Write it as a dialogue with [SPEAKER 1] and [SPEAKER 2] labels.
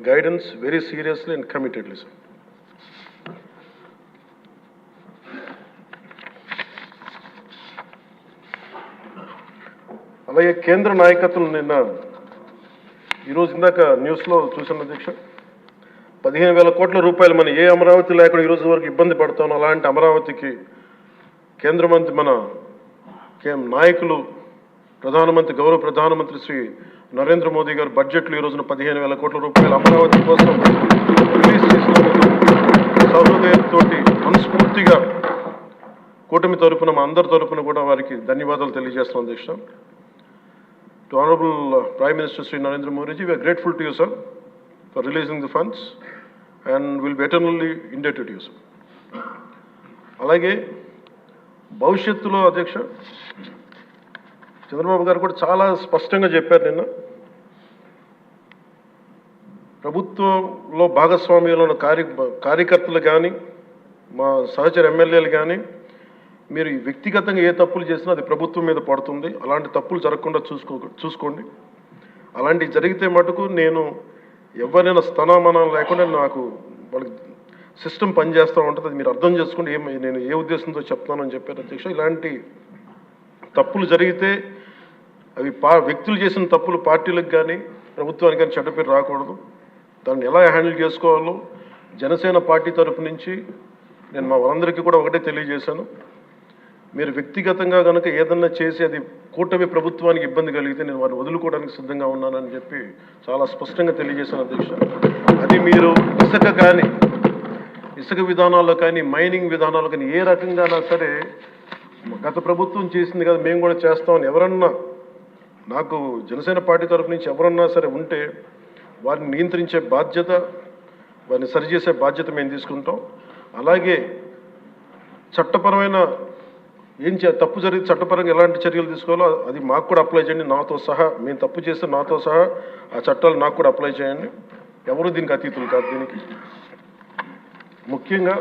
[SPEAKER 1] guidance very seriously and committedly, sir. అలాగే కేంద్ర నాయకత్వం నిన్న ఈరోజు ఇందాక న్యూస్లో చూసిన అధ్యక్ష 15,000 కోట్ల రూపాయలు మన ఏ అమరావతి లేకుండా ఈరోజు వరకు ఇబ్బంది పడతాం. అలాంటి అమరావతికి కేంద్ర మంత్రి మన నాయకులు ప్రధానమంత్రి గౌరవ ప్రధానమంత్రి శ్రీ నరేంద్ర మోదీ గారు బడ్జెట్లో ఈ రోజున 15,000 కోట్ల రూపాయలు అమరావతి కోసం రిలీజ్ చేసినందుకు సహృదయంతో మనస్ఫూర్తిగా కూటమి తరపున మా అందరి తరపున కూడా వారికి ధన్యవాదాలు తెలియజేస్తున్నాం అధ్యక్ష. To Honorable Prime Minister Sri Narendra Modi ji, we are grateful to you, sir, for releasing the funds and will be eternally indebted to you, sir. అలాగే భవిష్యత్తులో అధ్యక్ష చంద్రబాబు గారు కూడా చాలా స్పష్టంగా చెప్పారు నిన్న, ప్రభుత్వంలో భాగస్వామ్యంలో ఉన్న కార్యకర్తలు కానీ మా సహచర ఎమ్మెల్యేలు కానీ మీరు వ్యక్తిగతంగా ఏ తప్పులు చేసినా అది ప్రభుత్వం మీద పడుతుంది. అలాంటి తప్పులు జరగకుండా చూసుకోండి. అలాంటివి జరిగితే మటుకు నేను ఎవరైనా స్థనామానం లేకుండా నాకు వాళ్ళకి సిస్టమ్ పనిచేస్తూ ఉంటుంది. అది మీరు అర్థం చేసుకోండి నేను ఏ ఉద్దేశంతో చెప్తానని చెప్పారు అధ్యక్ష. ఇలాంటి తప్పులు జరిగితే అవి వ్యక్తులు చేసిన తప్పులు పార్టీలకు కానీ ప్రభుత్వానికి కానీ చెడ్డ పేరు రాకూడదు. దాన్ని ఎలా హ్యాండిల్ చేసుకోవాలో జనసేన పార్టీ తరపు నుంచి నేను మా వాళ్ళందరికీ కూడా ఒకటే తెలియజేశాను. మీరు వ్యక్తిగతంగా కనుక ఏదన్నా చేసి అది కూటమి ప్రభుత్వానికి ఇబ్బంది కలిగితే నేను వారిని వదులుకోవడానికి సిద్ధంగా ఉన్నానని చెప్పి చాలా స్పష్టంగా తెలియజేశాను అధ్యక్ష. అది మీరు ఇసుక విధానాల్లో కానీ మైనింగ్ విధానాల్లో కానీ ఏ రకంగానా సరే గత ప్రభుత్వం చేసింది కదా మేము కూడా చేస్తామని ఎవరన్నా నాకు జనసేన పార్టీ తరఫు నుంచి ఎవరన్నా సరే ఉంటే వారిని నియంత్రించే బాధ్యత, వారిని సరిచేసే బాధ్యత మేము తీసుకుంటాం. అలాగే చట్టపరమైన తప్పు జరిగితే చట్టపరంగా ఎలాంటి చర్యలు తీసుకోవాలో అది మాకు కూడా అప్లై చేయండి, నాతో సహా. మేము తప్పు చేస్తే నాతో సహా ఆ చట్టాలు నాకు కూడా అప్లై చేయండి. ఎవరు దీనికి అతీతులు కాదు. దీనికి ముఖ్యంగా